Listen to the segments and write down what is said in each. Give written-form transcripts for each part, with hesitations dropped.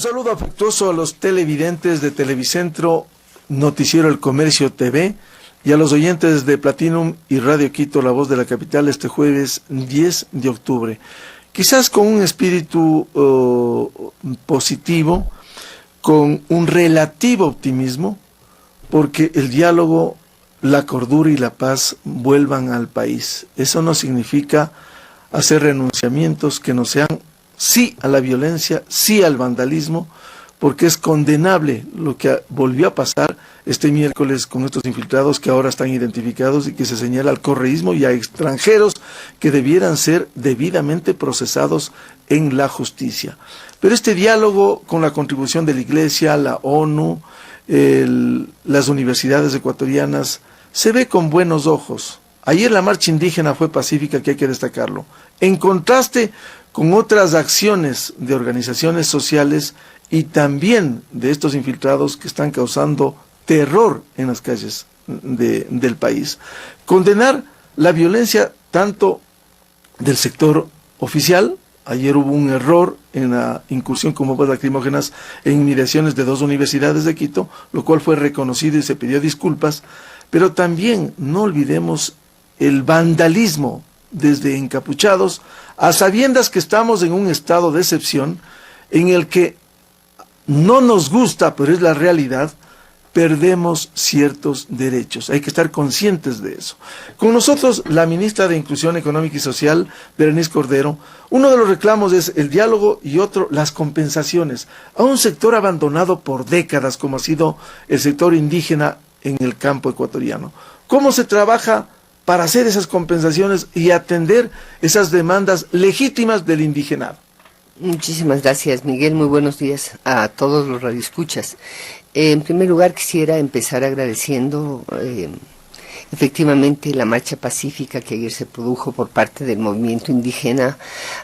saludo afectuoso a los televidentes de Televicentro, Noticiero El Comercio TV, y a los oyentes de Platinum y Radio Quito, La Voz de la Capital, este jueves 10 de octubre. Quizás con un espíritu positivo, con un relativo optimismo, porque el diálogo, la cordura y la paz vuelvan al país. Eso no significa hacer renunciamientos que no sean sí a la violencia, sí al vandalismo, porque es condenable lo que volvió a pasar este miércoles con estos infiltrados que ahora están identificados y que se señala al correísmo y a extranjeros que debieran ser debidamente procesados en la justicia. Pero este diálogo, con la contribución de la Iglesia, la ONU, las universidades ecuatorianas, se ve con buenos ojos. Ayer la marcha indígena fue pacífica, que hay que destacarlo, en contraste con otras acciones de organizaciones sociales y también de estos infiltrados que están causando terror en las calles del país. Condenar la violencia tanto del sector oficial. Ayer hubo un error en la incursión con bombas lacrimógenas en inmediaciones de 2 universidades de Quito, lo cual fue reconocido y se pidió disculpas, pero también no olvidemos el vandalismo desde encapuchados, a sabiendas que estamos en un estado de excepción en el que no nos gusta, pero es la realidad, perdemos ciertos derechos. Hay que estar conscientes de eso. Con nosotros la ministra de Inclusión Económica y Social, Berenice Cordero. Uno de los reclamos es el diálogo y otro las compensaciones a un sector abandonado por décadas como ha sido el sector indígena en el campo ecuatoriano. ¿Cómo se trabaja para hacer esas compensaciones y atender esas demandas legítimas del indigenado? Muchísimas gracias, Miguel. Muy buenos días a todos los radioescuchas. En primer lugar, quisiera empezar agradeciendo efectivamente la marcha pacífica que ayer se produjo por parte del movimiento indígena.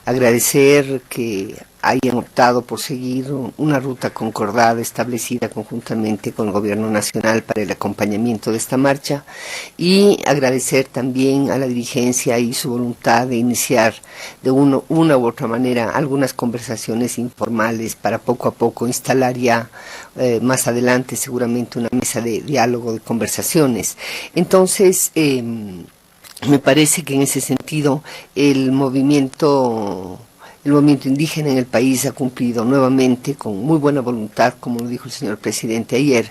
Agradecer que hayan optado por seguir una ruta concordada, establecida conjuntamente con el Gobierno Nacional para el acompañamiento de esta marcha, y agradecer también a la dirigencia y su voluntad de iniciar de una u otra manera algunas conversaciones informales para poco a poco instalar ya más adelante seguramente una mesa de diálogo, de conversaciones. Entonces, me parece que en ese sentido el movimiento indígena en el país ha cumplido nuevamente con muy buena voluntad, como lo dijo el señor presidente ayer,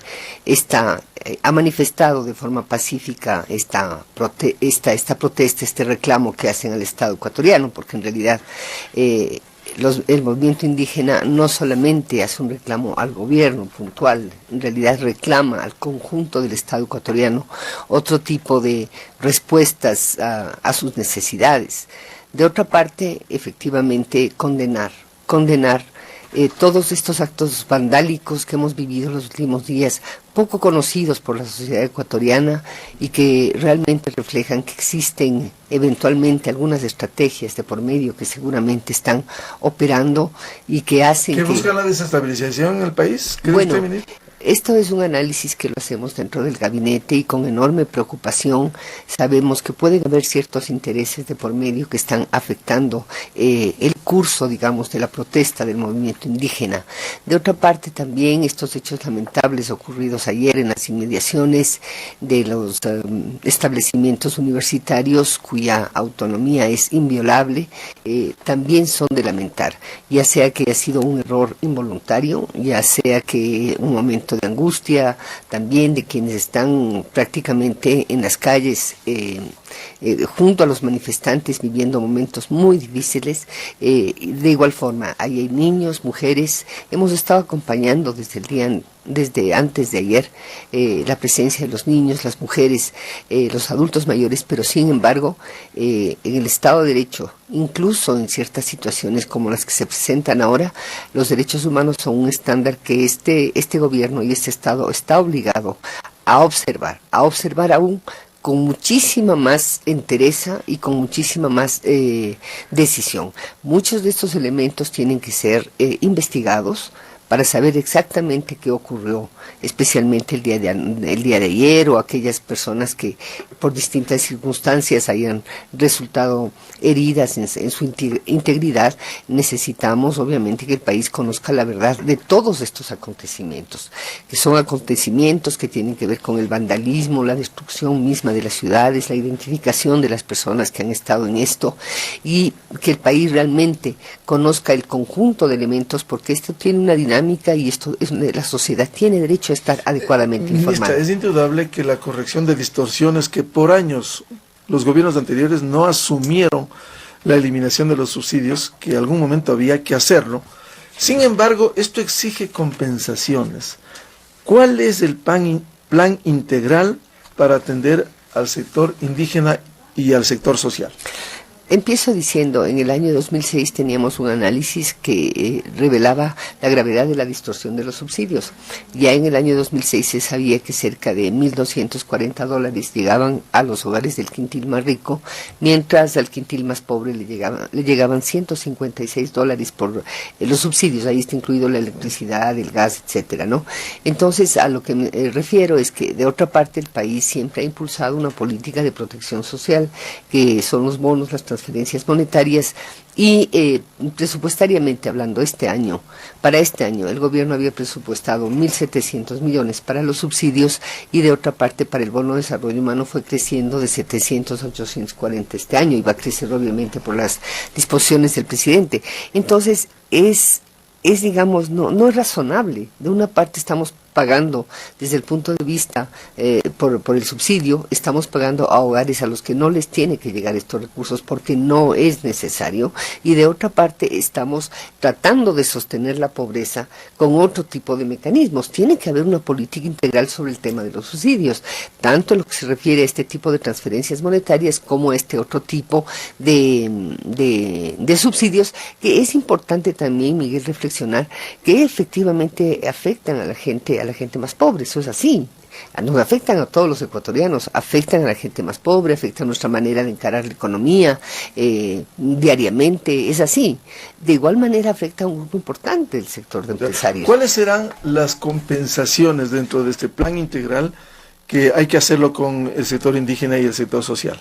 ha manifestado de forma pacífica esta protesta, este reclamo que hacen al Estado ecuatoriano, porque en realidad el movimiento indígena no solamente hace un reclamo al gobierno puntual, en realidad reclama al conjunto del Estado ecuatoriano otro tipo de respuestas a sus necesidades. De otra parte, efectivamente, condenar todos estos actos vandálicos que hemos vivido los últimos días, poco conocidos por la sociedad ecuatoriana y que realmente reflejan que existen eventualmente algunas estrategias de por medio que seguramente están operando y que hacen ¿Que buscan la desestabilización en el país? Bueno, esto es un análisis que lo hacemos dentro del gabinete y con enorme preocupación. Sabemos que pueden haber ciertos intereses de por medio que están afectando el curso, digamos, de la protesta del movimiento indígena. De otra parte, también estos hechos lamentables ocurridos ayer en las inmediaciones de los establecimientos universitarios cuya autonomía es inviolable, también son de lamentar, ya sea que haya sido un error involuntario, ya sea que un momento de angustia también de quienes están prácticamente en las calles junto a los manifestantes viviendo momentos muy difíciles. De igual forma, ahí hay niños, mujeres. Hemos estado acompañando desde antes de ayer la presencia de los niños, las mujeres, los adultos mayores, pero sin embargo en el Estado de Derecho, incluso en ciertas situaciones como las que se presentan ahora, los derechos humanos son un estándar que este gobierno y este Estado está obligado a observar aún con muchísima más entereza y con muchísima más decisión. Muchos de estos elementos tienen que ser investigados para saber exactamente qué ocurrió, especialmente el día de ayer, o aquellas personas que por distintas circunstancias hayan resultado heridas en su integridad, necesitamos obviamente que el país conozca la verdad de todos estos acontecimientos, que son acontecimientos que tienen que ver con el vandalismo, la destrucción misma de las ciudades, la identificación de las personas que han estado en esto, y que el país realmente conozca el conjunto de elementos, porque esto tiene una dinámica y esto es la sociedad tiene derecho a estar adecuadamente informada. Es indudable que la corrección de distorsiones que por años los gobiernos anteriores no asumieron la eliminación de los subsidios, que en algún momento había que hacerlo. Sin embargo, esto exige compensaciones. ¿Cuál es el plan integral para atender al sector indígena y al sector social? Empiezo diciendo, en el año 2006 teníamos un análisis que revelaba la gravedad de la distorsión de los subsidios. Ya en el año 2006 se sabía que cerca de $1.240 llegaban a los hogares del quintil más rico, mientras al quintil más pobre le llegaban $156 por los subsidios. Ahí está incluido la electricidad, el gas, etcétera, ¿no? Entonces, a lo que me refiero es que, de otra parte, el país siempre ha impulsado una política de protección social, que son los bonos, las transferencias monetarias, y presupuestariamente hablando, para este año el gobierno había presupuestado 1.700 millones para los subsidios, y de otra parte para el bono de desarrollo humano fue creciendo de 700 a 840 este año, y va a crecer obviamente por las disposiciones del presidente. Entonces digamos, no es razonable. De una parte estamos pagando desde el punto de vista por el subsidio, estamos pagando a hogares a los que no les tiene que llegar estos recursos porque no es necesario, y de otra parte estamos tratando de sostener la pobreza con otro tipo de mecanismos. Tiene que haber una política integral sobre el tema de los subsidios, tanto en lo que se refiere a este tipo de transferencias monetarias como a este otro tipo de subsidios, que es importante también, Miguel, reflexionar que efectivamente afectan a la gente más pobre. Eso es así. Nos afectan a todos los ecuatorianos, afectan a la gente más pobre, afectan nuestra manera de encarar la economía diariamente, es así. De igual manera afecta a un grupo importante del sector de empresarios. ¿Cuáles serán las compensaciones dentro de este plan integral que hay que hacerlo con el sector indígena y el sector social?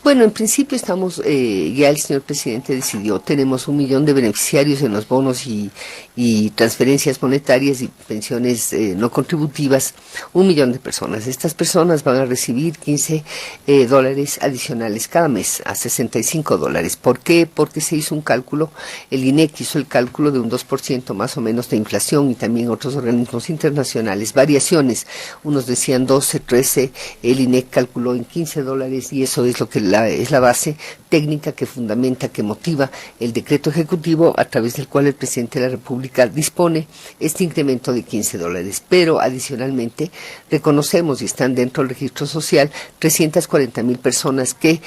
Bueno, en principio estamos, ya el señor presidente decidió, tenemos 1 millón de beneficiarios en los bonos y transferencias monetarias y pensiones no contributivas, 1 millón de personas. Estas personas van a recibir $15 adicionales cada mes, a $65. ¿Por qué? Porque se hizo un cálculo, el INEC hizo el cálculo de un 2% más o menos de inflación, y también otros organismos internacionales, variaciones. Unos decían 12, 13, el INEC calculó en $15, y eso es lo que es la base técnica que fundamenta, que motiva el decreto ejecutivo a través del cual el presidente de la República dispone este incremento de $15. Pero adicionalmente reconocemos, y están dentro del registro social, 340,000 personas que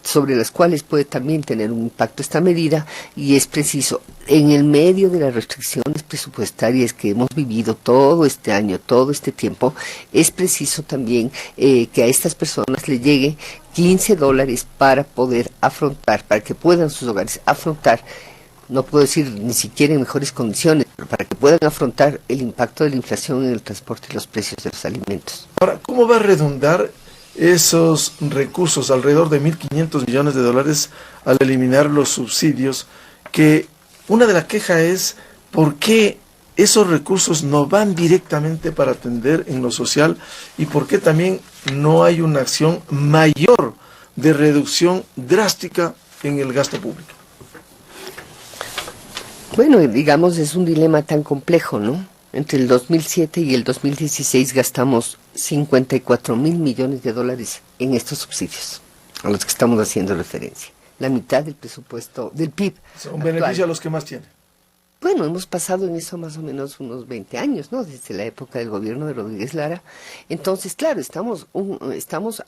sobre las cuales puede también tener un impacto esta medida, y es preciso, en el medio de las restricciones presupuestarias que hemos vivido todo este año, todo este tiempo, es preciso también que a estas personas les llegue $15 para poder afrontar, para que puedan sus hogares afrontar, no puedo decir ni siquiera en mejores condiciones, pero para que puedan afrontar el impacto de la inflación en el transporte y los precios de los alimentos. Ahora, ¿cómo va a redundar esos recursos, alrededor de $1.500 millones, al eliminar los subsidios? Que una de las quejas es ¿por qué esos recursos no van directamente para atender en lo social, y por qué también no hay una acción mayor de reducción drástica en el gasto público? Bueno, digamos, es un dilema tan complejo, ¿no? Entre el 2007 y el 2016 gastamos $54,000 millones en estos subsidios a los que estamos haciendo referencia. La mitad del presupuesto del PIB. Un beneficio a los que más tienen. Bueno, hemos pasado en eso más o menos unos 20 años, ¿no? Desde la época del gobierno de Rodríguez Lara. Entonces, claro, estamos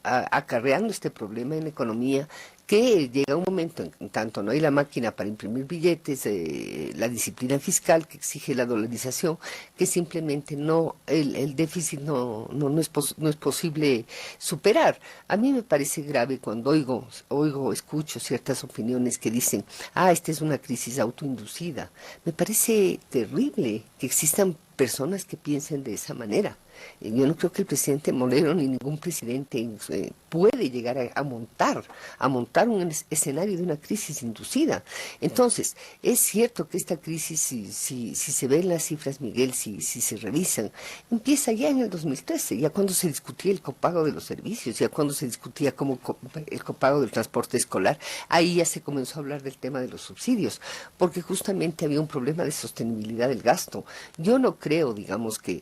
acarreando este problema en la economía, que llega un momento, en tanto no hay la máquina para imprimir billetes, la disciplina fiscal que exige la dolarización, que simplemente el déficit no es posible superar. A mí me parece grave cuando escucho ciertas opiniones que dicen, esta es una crisis autoinducida. Me parece terrible que existan personas que piensen de esa manera. Yo no creo que el presidente Moreno ni ningún presidente puede llegar a montar un escenario de una crisis inducida. Entonces, es cierto que esta crisis, si se ven las cifras, Miguel, si se revisan, empieza ya en el 2013, ya cuando se discutía el copago de los servicios, ya cuando se discutía el copago del transporte escolar, ahí ya se comenzó a hablar del tema de los subsidios, porque justamente había un problema de sostenibilidad del gasto. Yo no creo, digamos, que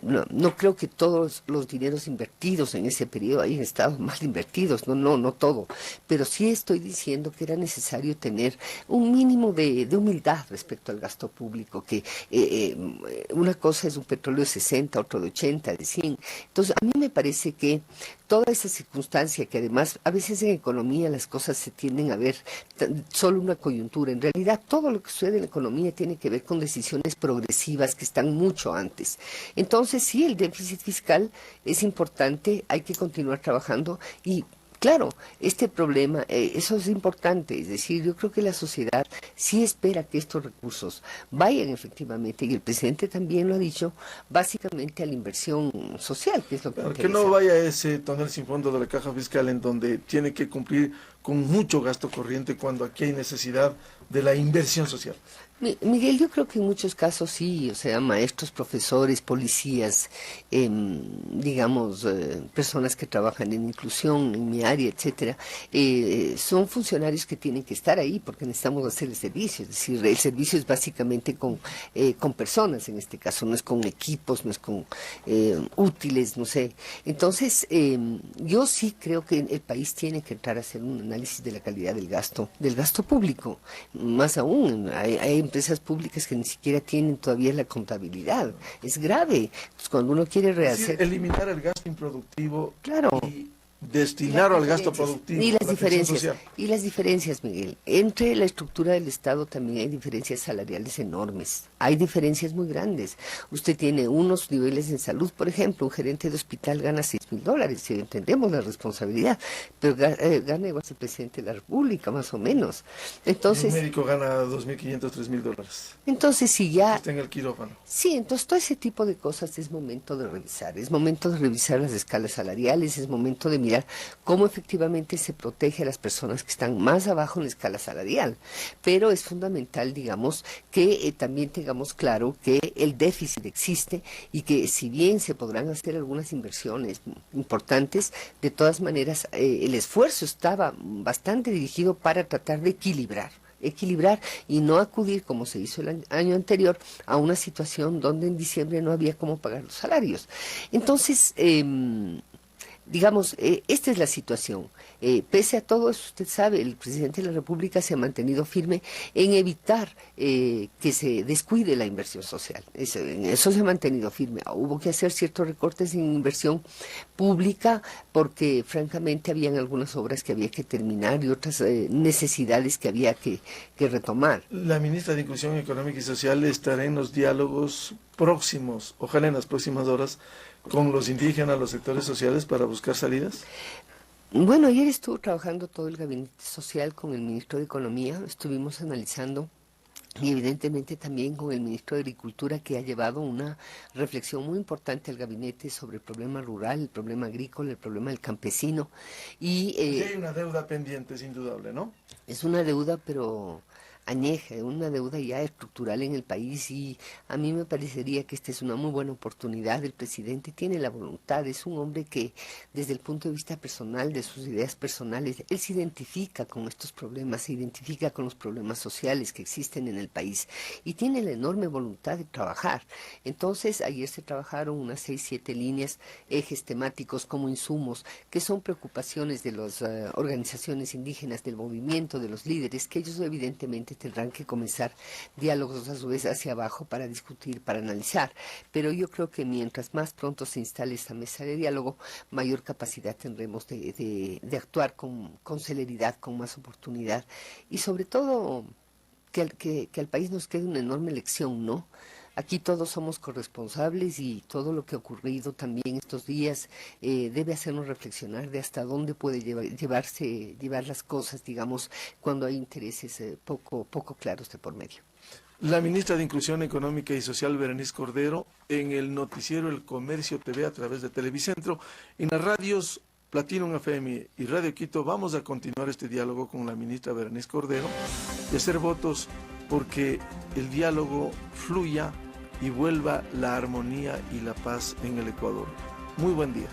no creo que todos los dineros invertidos en ese periodo hayan estado mal invertidos, no todo, pero sí estoy diciendo que era necesario tener un mínimo de humildad respecto al gasto público, que una cosa es un petróleo de 60, otro de 80, de 100. Entonces, a mí me parece que toda esa circunstancia, que además a veces en economía las cosas se tienden a ver solo una coyuntura, en realidad todo lo que sucede en la economía tiene que ver con decisiones progresivas que están mucho antes. Entonces, sí, el déficit fiscal es importante, hay que continuar trabajando y claro, este problema, eso es importante, es decir, yo creo que la sociedad sí espera que estos recursos vayan efectivamente, y el presidente también lo ha dicho, básicamente a la inversión social, que es lo que Claro, que interesa. no vaya ese tonel sin fondo de la caja fiscal en donde tiene que cumplir con mucho gasto corriente cuando aquí hay necesidad de la inversión social. Miguel, yo creo que en muchos casos sí, o sea, maestros, profesores, policías, digamos, personas que trabajan en inclusión, en mi área, etcétera, son funcionarios que tienen que estar ahí porque necesitamos hacer el servicio. Es decir, el servicio es básicamente con personas en este caso, no es con equipos, no es con útiles, no sé. Entonces, yo sí creo que el país tiene que entrar a hacer un análisis de la calidad del gasto público. Más aún, hay empresas públicas que ni siquiera tienen todavía la contabilidad. Es grave. Entonces, cuando uno quiere Es decir, rehacer... eliminar el gasto improductivo Claro. y destinarlo al gasto productivo, Y a las la atención diferencias, social. Miguel. Entre la estructura del Estado también hay diferencias salariales enormes. Hay diferencias muy grandes. Usted tiene unos niveles en salud, por ejemplo, un gerente de hospital gana $6,000, si entendemos la responsabilidad, pero gana igual que el presidente de la República, más o menos. Un Entonces, médico gana $2.500, $3.000. entonces si ya Está en el quirófano. sí, entonces todo ese tipo de cosas es momento de revisar, es momento de revisar las escalas salariales, es momento de mirar cómo efectivamente se protege a las personas que están más abajo en la escala salarial. Pero es fundamental, digamos, que también tengamos claro que el déficit existe y que si bien se podrán hacer algunas inversiones importantes, de todas maneras el esfuerzo estaba bastante dirigido para tratar de equilibrar y no acudir, como se hizo el año anterior, a una situación donde en diciembre no había cómo pagar los salarios. Entonces, digamos, esta es la situación. Pese a todo eso, usted sabe, el presidente de la República se ha mantenido firme en evitar que se descuide la inversión social. En eso se ha mantenido firme. Hubo que hacer ciertos recortes en inversión pública porque, francamente, habían algunas obras que había que terminar y otras necesidades que había que retomar. La ministra de Inclusión Económica y Social estará en los diálogos próximos, ojalá en las próximas horas, con los indígenas, los sectores sociales para buscar salidas. Bueno, ayer estuvo trabajando todo el gabinete social con el ministro de Economía, estuvimos analizando y evidentemente también con el ministro de Agricultura, que ha llevado una reflexión muy importante al gabinete sobre el problema rural, el problema agrícola, el problema del campesino. Y Hay una deuda pendiente, es indudable, ¿no? es una deuda, pero añeja, una deuda ya estructural en el país, y a mí me parecería que esta es una muy buena oportunidad. El presidente tiene la voluntad, es un hombre que desde el punto de vista personal, de sus ideas personales, él se identifica con estos problemas, se identifica con los problemas sociales que existen en el país y tiene la enorme voluntad de trabajar. Entonces, ayer se trabajaron unas 6, 7 líneas, ejes temáticos como insumos, que son preocupaciones de las organizaciones indígenas, del movimiento, de los líderes, que ellos evidentemente tendrán que comenzar diálogos a su vez hacia abajo para discutir, para analizar. Pero yo creo que mientras más pronto se instale esta mesa de diálogo, mayor capacidad tendremos de actuar con celeridad, con más oportunidad y sobre todo que al país nos quede una enorme lección, ¿no? Aquí todos somos corresponsables y todo lo que ha ocurrido también estos días debe hacernos reflexionar de hasta dónde puede llevar las cosas, digamos, cuando hay intereses poco claros de por medio. La ministra de Inclusión Económica y Social, Berenice Cordero, en el noticiero El Comercio TV a través de Televicentro, en las radios Platinum FM y Radio Quito. Vamos a continuar este diálogo con la ministra Berenice Cordero y hacer votos porque el diálogo fluya y vuelva la armonía y la paz en el Ecuador. Muy buen día.